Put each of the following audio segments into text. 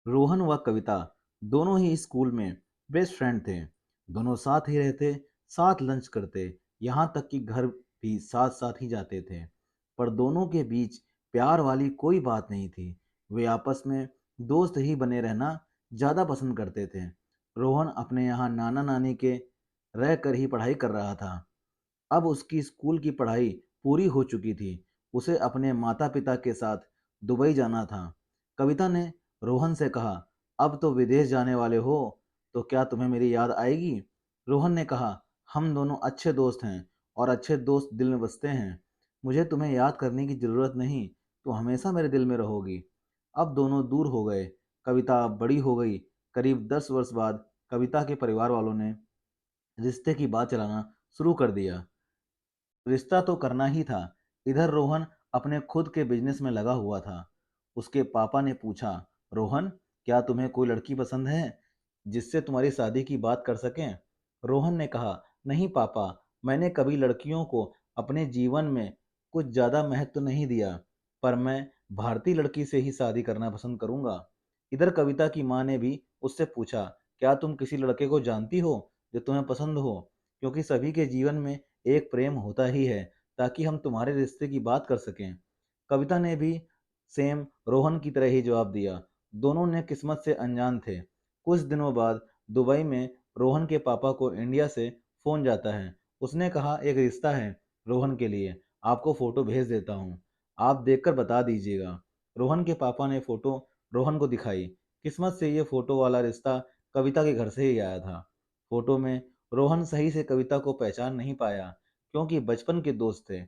रोहन व कविता दोनों ही स्कूल में बेस्ट फ्रेंड थे। दोनों साथ ही रहते, साथ लंच करते, यहाँ तक कि घर भी साथ साथ ही जाते थे। पर दोनों के बीच प्यार वाली कोई बात नहीं थी। वे आपस में दोस्त ही बने रहना ज़्यादा पसंद करते थे। रोहन अपने यहाँ नाना नानी के रह कर ही पढ़ाई कर रहा था। अब उसकी स्कूल की पढ़ाई पूरी हो चुकी थी। उसे अपने माता पिता के साथ दुबई जाना था। कविता ने रोहन से कहा, अब तो विदेश जाने वाले हो, तो क्या तुम्हें मेरी याद आएगी? रोहन ने कहा, हम दोनों अच्छे दोस्त हैं और अच्छे दोस्त दिल में बसते हैं। मुझे तुम्हें याद करने की जरूरत नहीं, तुम हमेशा मेरे दिल में रहोगी। अब दोनों दूर हो गए। कविता बड़ी हो गई। करीब 10 वर्ष बाद कविता के परिवार वालों ने रिश्ते की बात चलाना शुरू कर दिया। रिश्ता तो करना ही था। इधर रोहन अपने खुद के बिजनेस में लगा हुआ था। उसके पापा ने पूछा, रोहन, क्या तुम्हें कोई लड़की पसंद है जिससे तुम्हारी शादी की बात कर सकें? रोहन ने कहा, नहीं पापा, मैंने कभी लड़कियों को अपने जीवन में कुछ ज़्यादा महत्व नहीं दिया, पर मैं भारतीय लड़की से ही शादी करना पसंद करूंगा। इधर कविता की माँ ने भी उससे पूछा, क्या तुम किसी लड़के को जानती हो जो तुम्हें पसंद हो? क्योंकि सभी के जीवन में एक प्रेम होता ही है, ताकि हम तुम्हारे रिश्ते की बात कर सकें। कविता ने भी सेम रोहन की तरह ही जवाब दिया। दोनों ने किस्मत से अनजान थे। कुछ दिनों बाद दुबई में रोहन के पापा को इंडिया से फोन जाता है। उसने कहा, एक रिश्ता है रोहन के लिए, आपको फोटो भेज देता हूँ, आप देखकर बता दीजिएगा। रोहन के पापा ने फोटो रोहन को दिखाई। किस्मत से ये फोटो वाला रिश्ता कविता के घर से ही आया था। फोटो में रोहन सही से कविता को पहचान नहीं पाया, क्योंकि बचपन के दोस्त थे।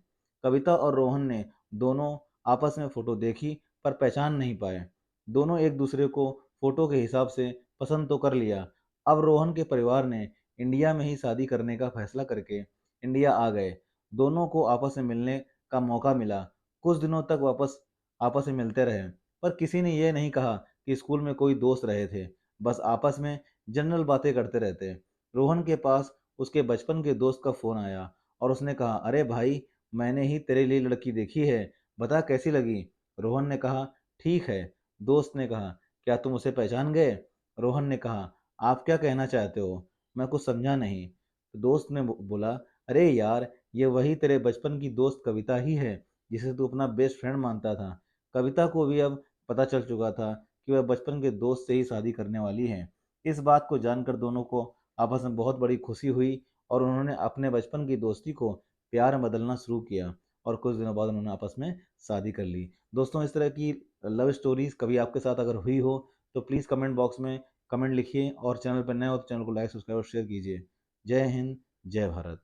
कविता और रोहन ने दोनों आपस में फोटो देखी, पर पहचान नहीं पाए। दोनों एक दूसरे को फोटो के हिसाब से पसंद तो कर लिया। अब रोहन के परिवार ने इंडिया में ही शादी करने का फैसला करके इंडिया आ गए। दोनों को आपस में मिलने का मौका मिला। कुछ दिनों तक वापस आपस में मिलते रहे, पर किसी ने यह नहीं कहा कि स्कूल में कोई दोस्त रहे थे। बस आपस में जनरल बातें करते रहते। रोहन के पास उसके बचपन के दोस्त का फोन आया और उसने कहा, अरे भाई, मैंने ही तेरे लिए लड़की देखी है, बता कैसी लगी? रोहन ने कहा, ठीक है। दोस्त ने कहा, क्या तुम उसे पहचान गए? रोहन ने कहा, आप क्या कहना चाहते हो? मैं कुछ समझा नहीं। तो दोस्त ने बोला, अरे यार, ये वही तेरे बचपन की दोस्त कविता ही है, जिसे तू अपना बेस्ट फ्रेंड मानता था। कविता को भी अब पता चल चुका था कि वह बचपन के दोस्त से ही शादी करने वाली है। इस बात को जानकर दोनों को आपस में बहुत बड़ी खुशी हुई और उन्होंने अपने बचपन की दोस्ती को प्यार में बदलना शुरू किया और कुछ दिनों बाद उन्होंने आपस में शादी कर ली। दोस्तों, इस तरह की लव स्टोरीज कभी आपके साथ अगर हुई हो तो प्लीज़ कमेंट बॉक्स में कमेंट लिखिए और चैनल पर नए हो तो चैनल को लाइक, सब्सक्राइब और शेयर कीजिए। जय हिंद, जय भारत।